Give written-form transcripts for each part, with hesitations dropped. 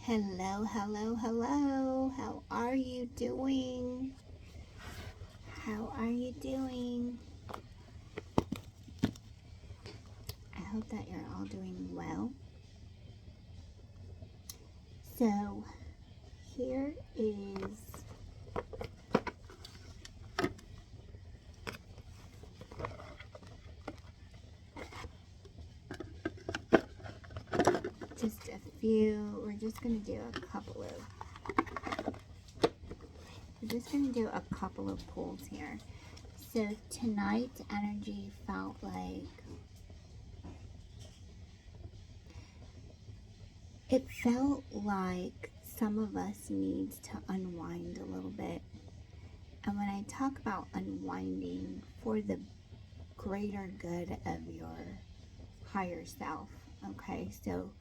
Hello, hello, hello. How are you doing? How are you doing? I hope that you're all doing well. So, here is just a few. We're just going to do a couple of pulls here. So tonight's energy felt like some of us needs to unwind a little bit. And when I talk about unwinding, for the greater good of your higher self, okay? So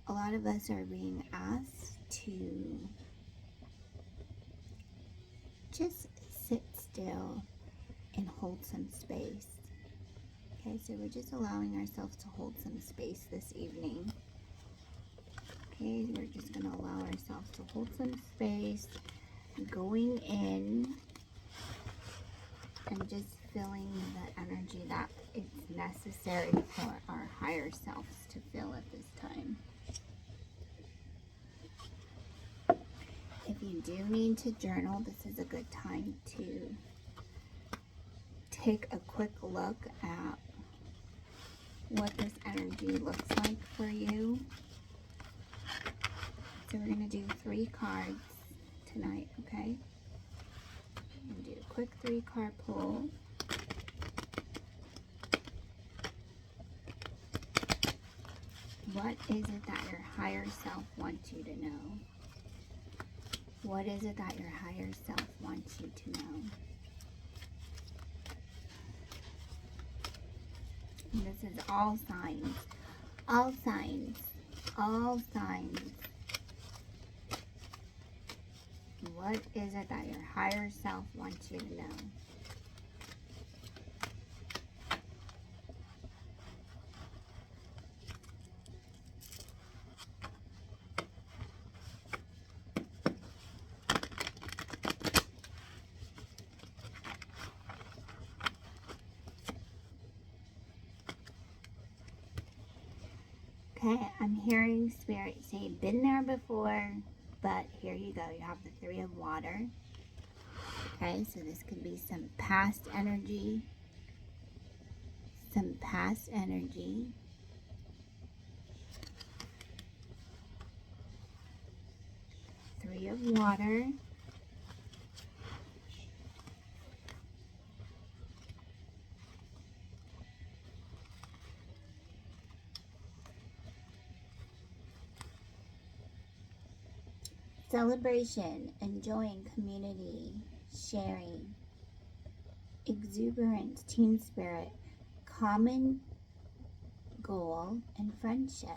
a lot of us are being asked to just sit still and hold some space. Okay, so we're just allowing ourselves to hold some space this evening. Okay, we're just going to allow ourselves to hold some space, going in and just feeling the energy that is necessary for our higher selves to feel at this time. If you do need to journal, this is a good time to take a quick look at what this energy looks like for you. So we're going to do 3 cards tonight, okay? I'm going to do a quick 3-card pull. What is it that your higher self wants you to know? What is it that your higher self wants you to know? And this is all signs. All signs. All signs. What is it that your higher self wants you to know? Okay, I'm hearing Spirit say, been there before, but here you go. You have the 3 of water. Okay, so this could be some past energy. Some past energy. Three of water. Celebration, enjoying community, sharing, exuberant team spirit, common goal, and friendship.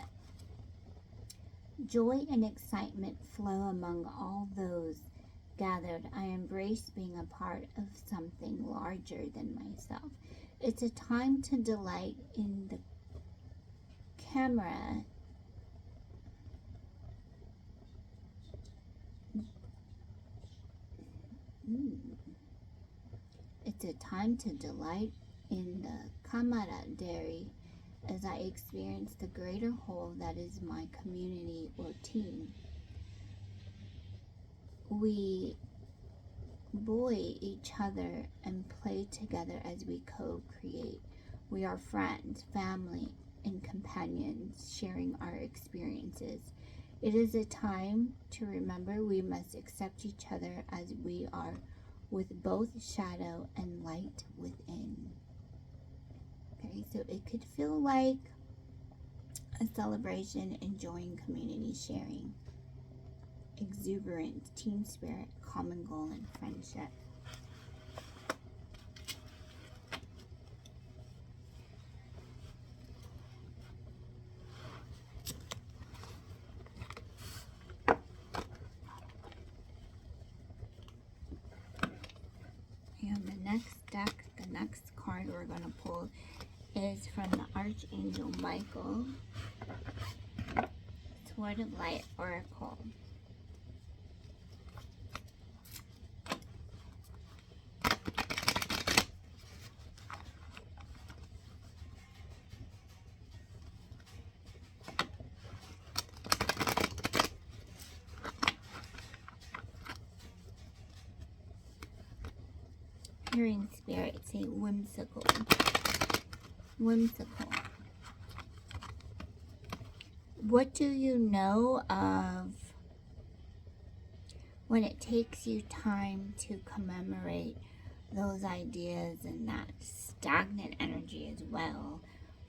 Joy and excitement flow among all those gathered. I embrace being a part of something larger than myself. It's a time to delight in the camera. It's a time to delight in the camaraderie as I experience the greater whole that is my community or team. We buoy each other and play together as we co-create. We are friends, family, and companions sharing our experiences. It is a time to remember we must accept each other as we are, with both shadow and light within. Okay, so it could feel like a celebration, enjoying community, sharing, exuberant team spirit, common goal, and friendship. And the next deck, the next card we're going to pull is from the Archangel Michael. Word of Light Oracle. Hearing Spirit say whimsical. Whimsical. What do you know of when it takes you time to commemorate those ideas and that stagnant energy as well?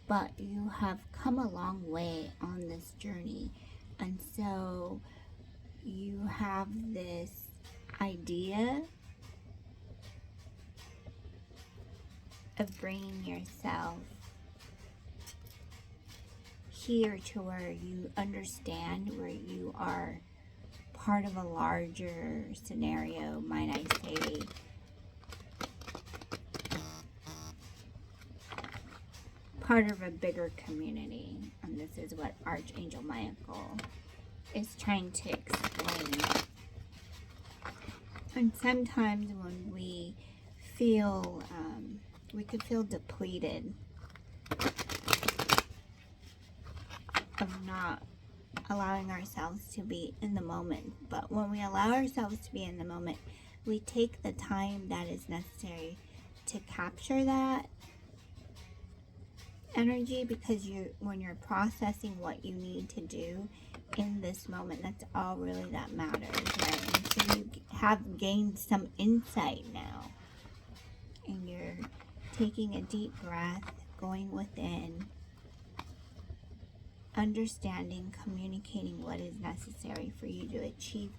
But you have come a long way on this journey, and so you have this idea of bringing yourself here to where you understand where you are part of a larger scenario, might I say. Part of a bigger community. And this is what Archangel Michael is trying to explain. And sometimes when we feel, we could feel depleted of not allowing ourselves to be in the moment. But when we allow ourselves to be in the moment, we take the time that is necessary to capture that energy, because when you're processing what you need to do in this moment, that's all really that matters, right? And so you have gained some insight now, and you're taking a deep breath, going within, understanding, communicating what is necessary for you to achieve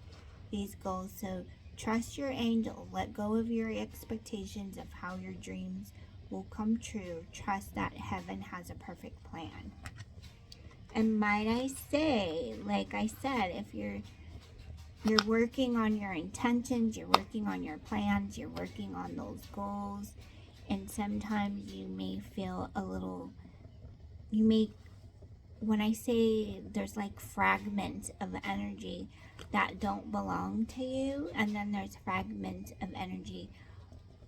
these goals. So trust your angel. Let go of your expectations of how your dreams will come true. Trust that heaven has a perfect plan. And might I say, like I said, if you're working on your intentions, you're working on your plans, you're working on those goals, and sometimes you may feel a little, when I say there's like fragments of energy that don't belong to you, and then there's fragments of energy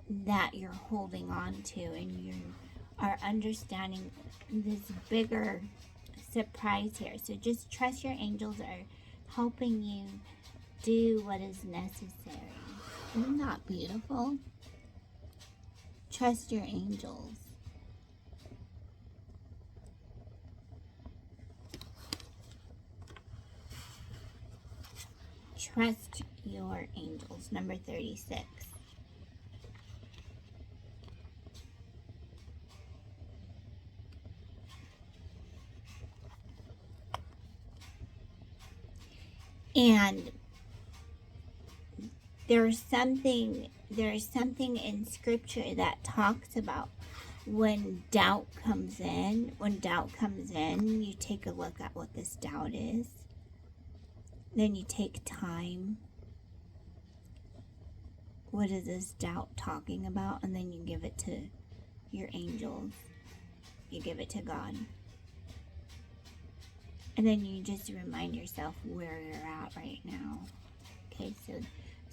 that you're holding on to, and you are understanding this bigger surprise here. So just trust your angels are helping you do what is necessary. Isn't that beautiful? Trust your angels. Trust your angels. Number 36. And there's something in scripture that talks about when doubt comes in. When doubt comes in, you take a look at what this doubt is. Then you take time. What is this doubt talking about? And then you give it to your angels. You give it to God. And then you just remind yourself where you're at right now. Okay, so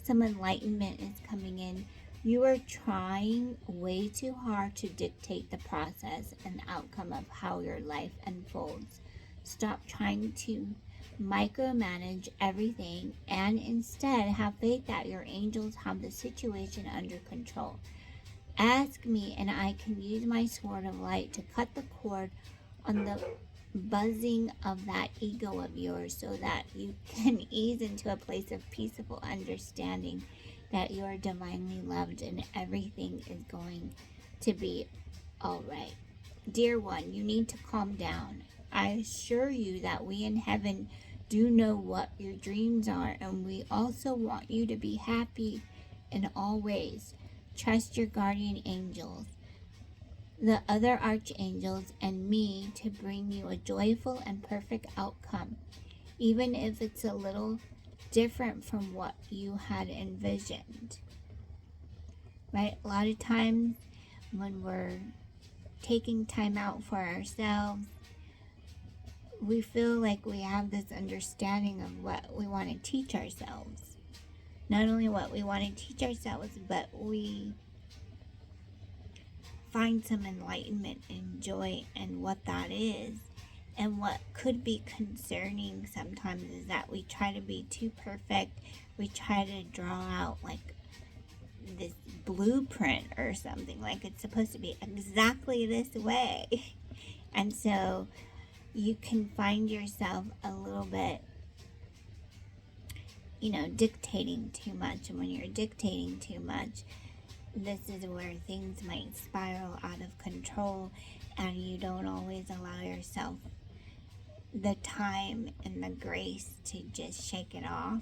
some enlightenment is coming in. You are trying way too hard to dictate the process and outcome of how your life unfolds. Stop trying to micromanage everything, and instead have faith that your angels have the situation under control. Ask me, and I can use my sword of light to cut the cord on the buzzing of that ego of yours, so that you can ease into a place of peaceful understanding that you are divinely loved and everything is going to be all right. Dear one, you need to calm down. I assure you that we in heaven do know what your dreams are, and we also want you to be happy in all ways. Trust your guardian angels, the other archangels, and me to bring you a joyful and perfect outcome, even if it's a little different from what you had envisioned. Right? A lot of times when we're taking time out for ourselves, we feel like we have this understanding of what we want to teach ourselves. Not only what we want to teach ourselves, but we find some enlightenment and joy in what that is. And what could be concerning sometimes is that we try to be too perfect. We try to draw out like this blueprint or something, like it's supposed to be exactly this way. And so you can find yourself a little bit, dictating too much. And when you're dictating too much, this is where things might spiral out of control, and you don't always allow yourself the time and the grace to just shake it off,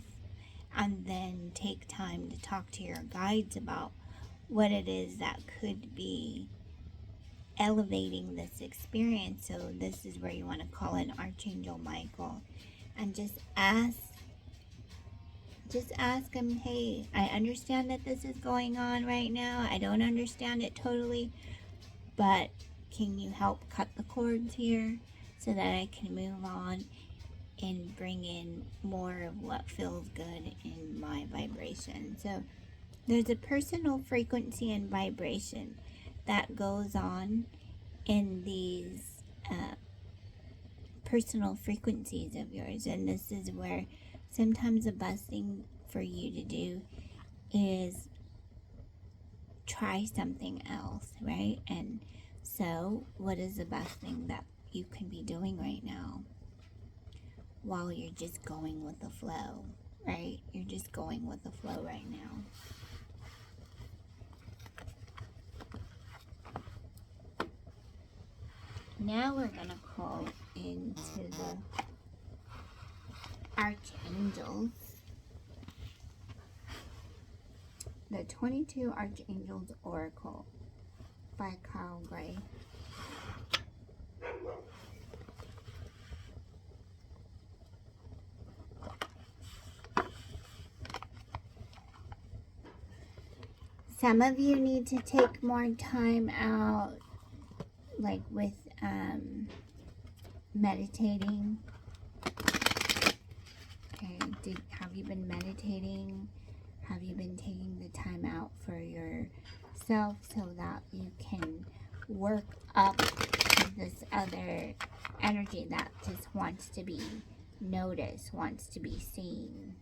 and then take time to talk to your guides about what it is that could be elevating this experience. So this is where you want to call in Archangel Michael and just ask him, hey, I understand that this is going on right now. I don't understand it totally, but can you help cut the cords here so that I can move on and bring in more of what feels good in my vibration? So there's a personal frequency and vibration that goes on in these personal frequencies of yours. And this is where sometimes the best thing for you to do is try something else, right? And so what is the best thing that you can be doing right now while you're just going with the flow, right? You're just going with the flow right now. Now we're going to call into the archangels, the 22 Archangels Oracle by Carl Gray. Some of you need to take more time out, like with meditating. Okay, have you been meditating? Have you been taking the time out for yourself so that you can work up this other energy that just wants to be noticed, wants to be seen?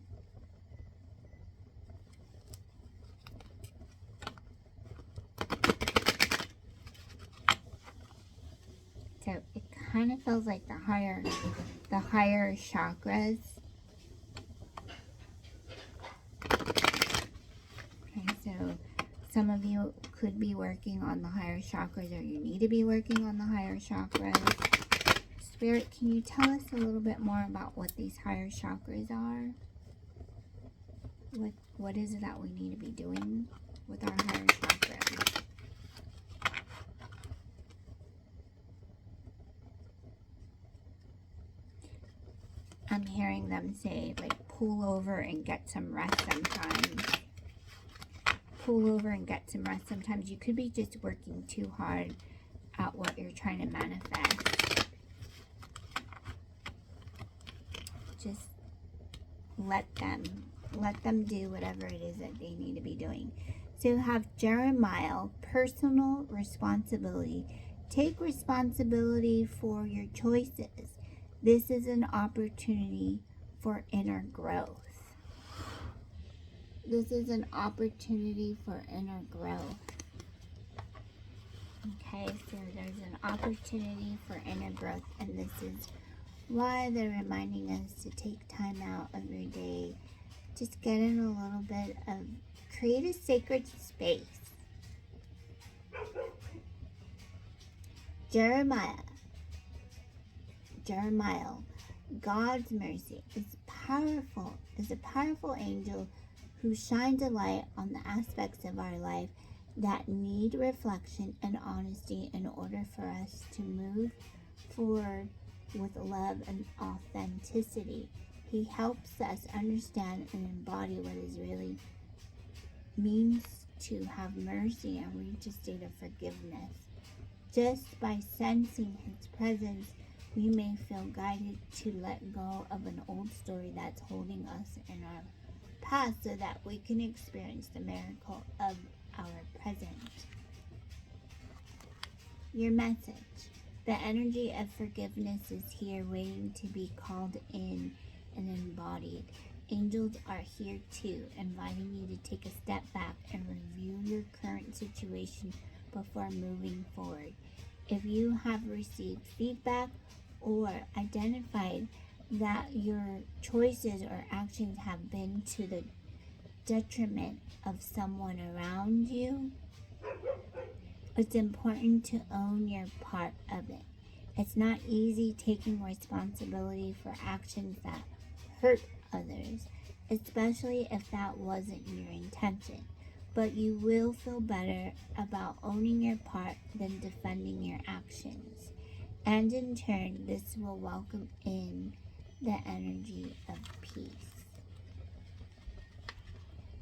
So it kind of feels like the higher chakras. Okay, so some of you could be working on the higher chakras, or you need to be working on the higher chakras. Spirit, can you tell us a little bit more about what these higher chakras are? What is it that we need to be doing with our higher chakras? I'm hearing them say, like, pull over and get some rest sometimes. Pull over and get some rest sometimes. You could be just working too hard at what you're trying to manifest. Just let them do whatever it is that they need to be doing. So you have Jeremiah, personal responsibility. Take responsibility for your choices. This is an opportunity for inner growth. This is an opportunity for inner growth. Okay, so there's an opportunity for inner growth, and this is why they're reminding us to take time out of your day. Just get in a little bit of, create a sacred space. Jeremiah, God's mercy is powerful, is a powerful angel who shines a light on the aspects of our life that need reflection and honesty in order for us to move forward with love and authenticity. He helps us understand and embody what it really means to have mercy and reach a state of forgiveness. Just by sensing His presence, We may feel guided to let go of an old story that's holding us in our past so that we can experience the miracle of our present. Your message. The energy of forgiveness is here waiting to be called in and embodied. Angels are here too, inviting you to take a step back and review your current situation before moving forward. If you have received feedback or identified that your choices or actions have been to the detriment of someone around you, it's important to own your part of it. It's not easy taking responsibility for actions that hurt others, especially if that wasn't your intention. But you will feel better about owning your part than defending your actions. And in turn, this will welcome in the energy of peace.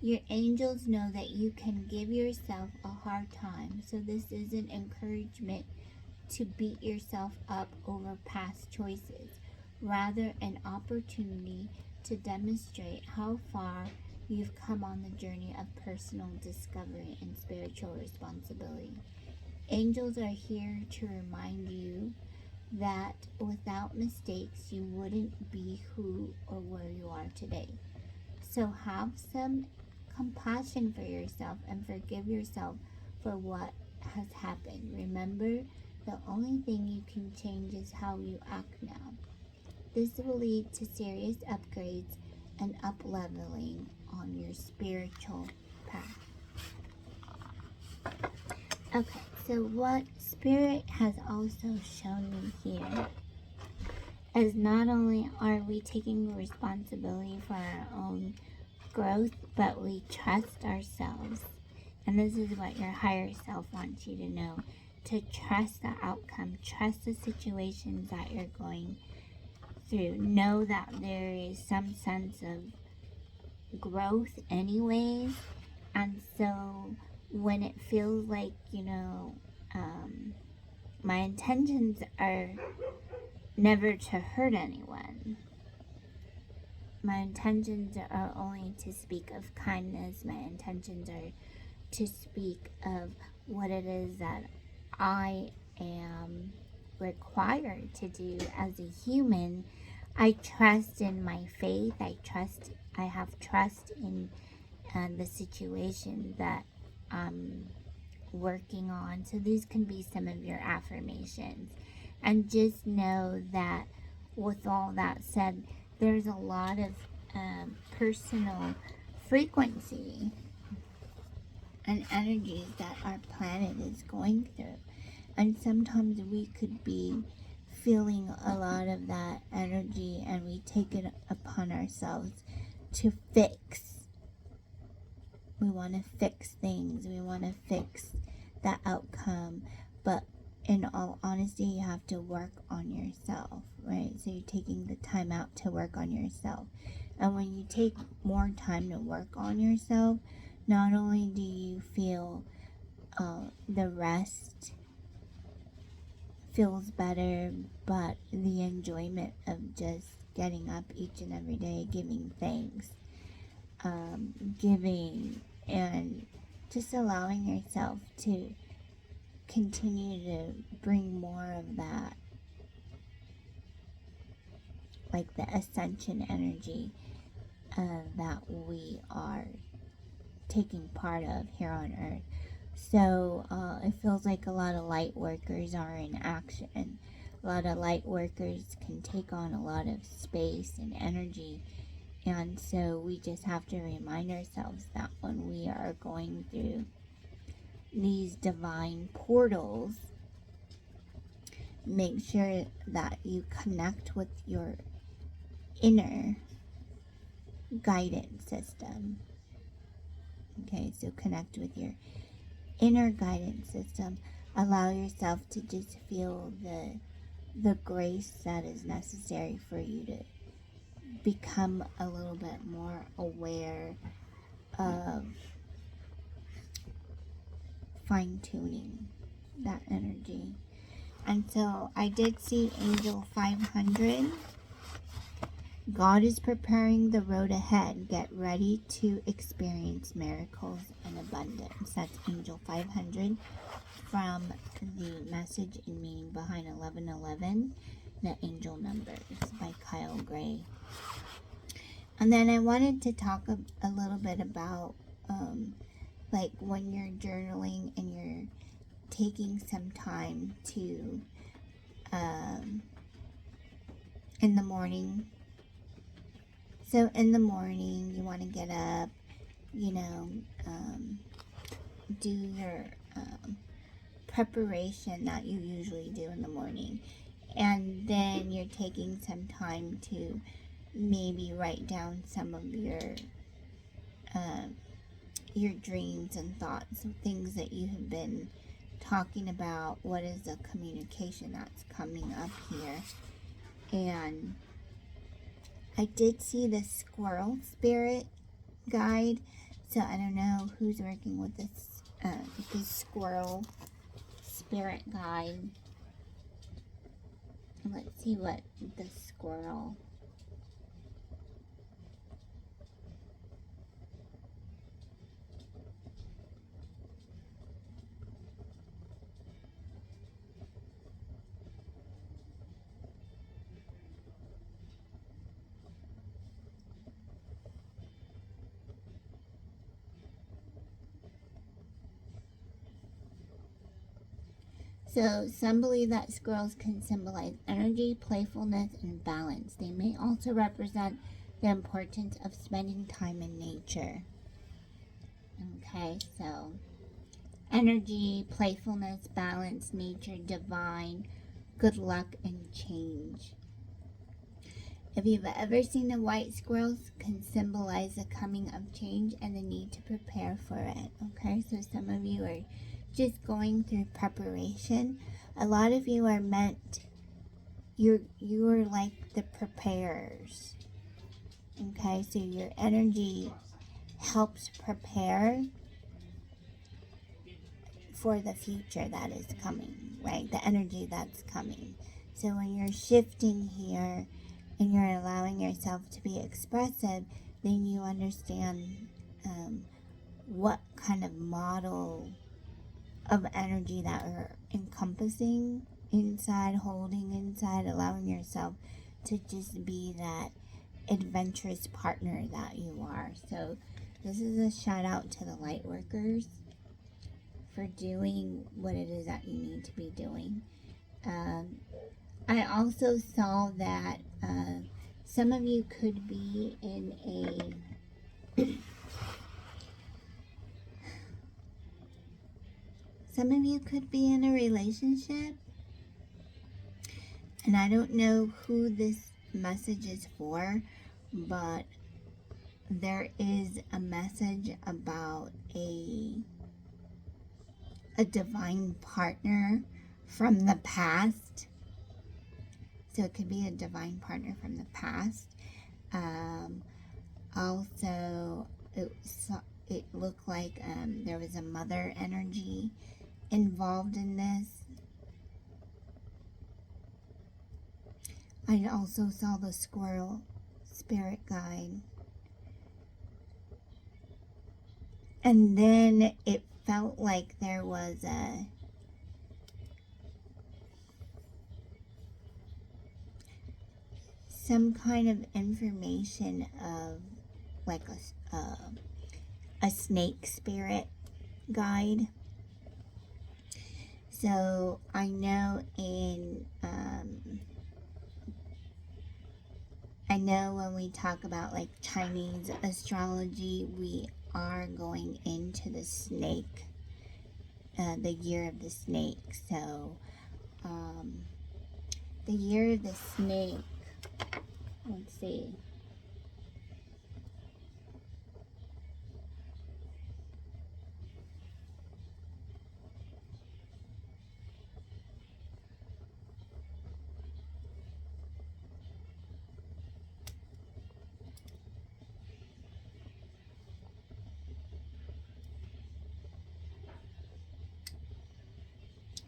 Your angels know that you can give yourself a hard time, so this is an encouragement to beat yourself up over past choices, rather an opportunity to demonstrate how far you've come on the journey of personal discovery and spiritual responsibility. Angels are here to remind you that without mistakes, you wouldn't be who or where you are today. So have some compassion for yourself and forgive yourself for what has happened. Remember, the only thing you can change is how you act now. This will lead to serious upgrades and up-leveling on your spiritual path. Okay, so what Spirit has also shown me here is not only are we taking responsibility for our own growth, but we trust ourselves. And this is what your higher self wants you to know. To trust the outcome, trust the situations that you're going through. Know that there is some sense of growth anyways. And so when it feels like, my intentions are never to hurt anyone. My intentions are only to speak of kindness. My intentions are to speak of what it is that I am required to do as a human. I trust in my faith. I have trust in the situation that I'm working on. So these can be some of your affirmations. And just know that with all that said, there's a lot of personal frequency and energies that our planet is going through. And sometimes we could be feeling a lot of that energy and we take it upon ourselves to fix. We want to fix things. We want to fix that outcome. But in all honesty, you have to work on yourself, right? So you're taking the time out to work on yourself. And when you take more time to work on yourself, not only do you feel the rest feels better, but the enjoyment of just getting up each and every day, giving thanks, giving, and just allowing yourself to continue to bring more of that, like the ascension energy that we are taking part of here on earth. So it feels like a lot of light workers are in action. A lot of light workers can take on a lot of space and energy. And so we just have to remind ourselves that when we are going through these divine portals, make sure that you connect with your inner guidance system. Okay, so connect with your inner guidance system. Allow yourself to just feel the grace that is necessary for you to become a little bit more aware of fine-tuning that energy. And so I did see Angel 500. God is preparing the road ahead. Get ready to experience miracles and abundance. That's Angel 500 from the Message and Meaning Behind 1111, The Angel Numbers by Kyle Gray. And then I wanted to talk a little bit about like when you're journaling and you're taking some time to in the morning. So in the morning you want to get up, you know, do your preparation that you usually do in the morning, and then you're taking some time to maybe write down some of your dreams and thoughts, things that you have been talking about. What is the communication that's coming up here? And I did see the squirrel spirit guide, so I don't know who's working with this squirrel spirit guide. Let's see what the squirrel. So some believe that squirrels can symbolize energy, playfulness, and balance. They may also represent the importance of spending time in nature. Okay, so energy, playfulness, balance, nature, divine, good luck, and change. If you've ever seen a white squirrel, can symbolize the coming of change and the need to prepare for it. Okay, so some of you are just going through preparation. A lot of you are meant, you're like the preparers. Okay, so your energy helps prepare for the future that is coming, right? The energy that's coming. So when you're shifting here and you're allowing yourself to be expressive, then you understand what kind of model of energy that we're encompassing inside, holding inside, allowing yourself to just be that adventurous partner that you are. So this is a shout out to the light workers for doing what it is that you need to be doing. I also saw that some of you could be in a relationship, and I don't know who this message is for, but there is a message about a divine partner from the past. So it could be a divine partner from the past. Also, it looked like there was a mother energy involved in this. I also saw the squirrel spirit guide. And then it felt like there was some kind of information of like a snake spirit guide. So I know when we talk about like Chinese astrology, we are going into the snake, the year of the snake. So the year of the snake, let's see.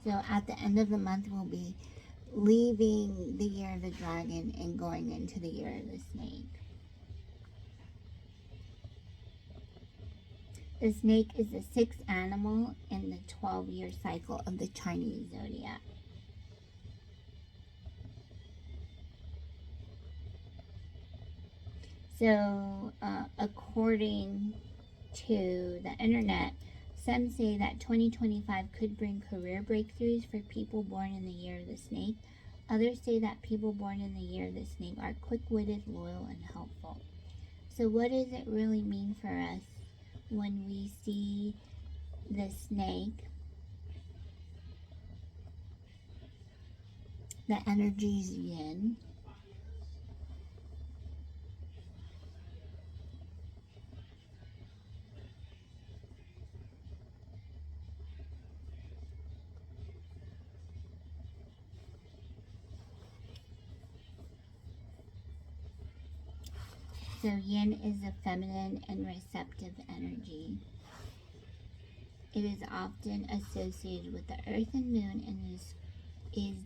So at the end of the month, we'll be leaving the year of the dragon and going into the year of the snake. The snake is the sixth animal in the 12-year cycle of the Chinese zodiac. So, according to the internet, some say that 2025 could bring career breakthroughs for people born in the year of the snake. Others say that people born in the year of the snake are quick-witted, loyal, and helpful. So what does it really mean for us when we see the snake? The energy is yin. So yin is a feminine and receptive energy. It is often associated with the earth and moon and is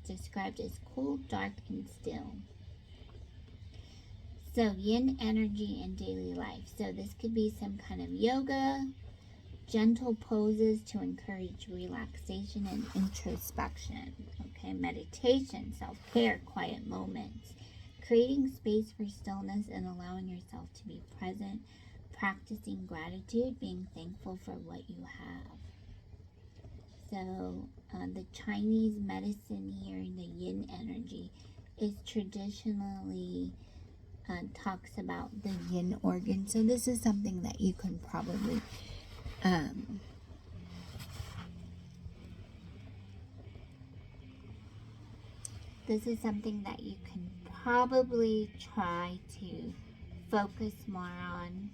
described as cool, dark, and still. So yin energy in daily life. So this could be some kind of yoga, gentle poses to encourage relaxation and introspection. Okay, meditation, self-care, quiet moments. Creating space for stillness and allowing yourself to be present, practicing gratitude, being thankful for what you have. So, the Chinese medicine here, the yin energy, is traditionally talks about the yin organ. So, this is something that you can probably try to focus more on.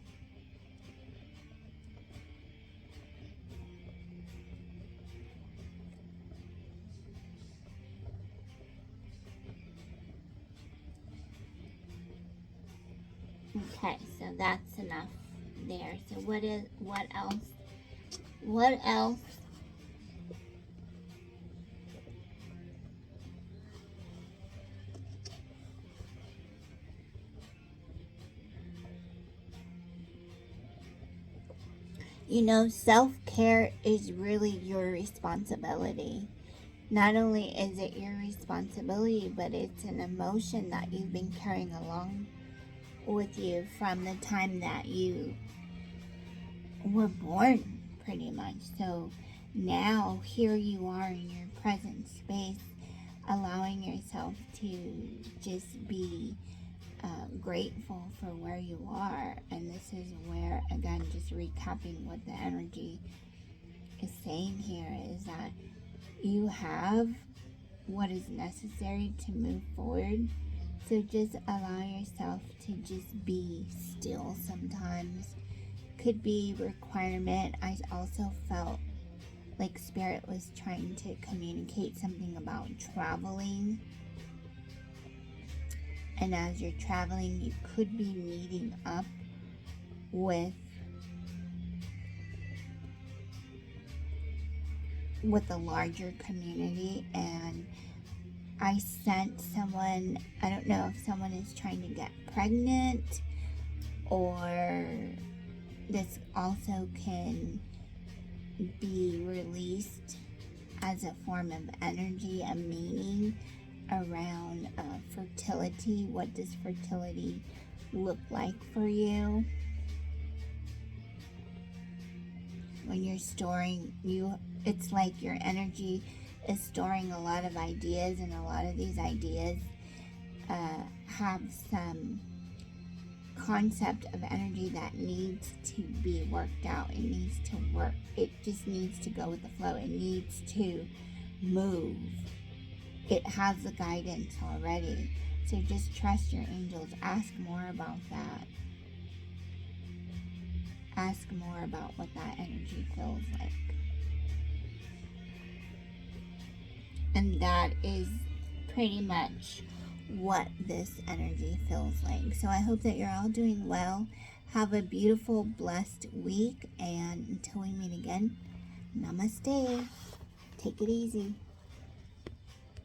Okay, so that's enough there. So what else? What else? You know, self-care is really your responsibility. Not only is it your responsibility, but it's an emotion that you've been carrying along with you from the time that you were born, pretty much. So now here you are in your present space, allowing yourself to just be grateful for where you are. And this is where, again, just recapping what the energy is saying here, is that you have what is necessary to move forward. So just allow yourself to just be still sometimes. Could be requirement. I also felt like Spirit was trying to communicate something about traveling. And as you're traveling, you could be meeting up with a larger community. And I sent someone, I don't know if someone is trying to get pregnant, or this also can be released as a form of energy, a meaning around fertility. What does fertility look like for you? When you're storing, it's like your energy is storing a lot of ideas, and a lot of these ideas have some concept of energy that needs to be worked out. It needs to work. It just needs to go with the flow. It needs to move. It has the guidance already. So just trust your angels. Ask more about that. Ask more about what that energy feels like. And that is pretty much what this energy feels like. So I hope that you're all doing well. Have a beautiful, blessed week. And until we meet again, namaste. Take it easy.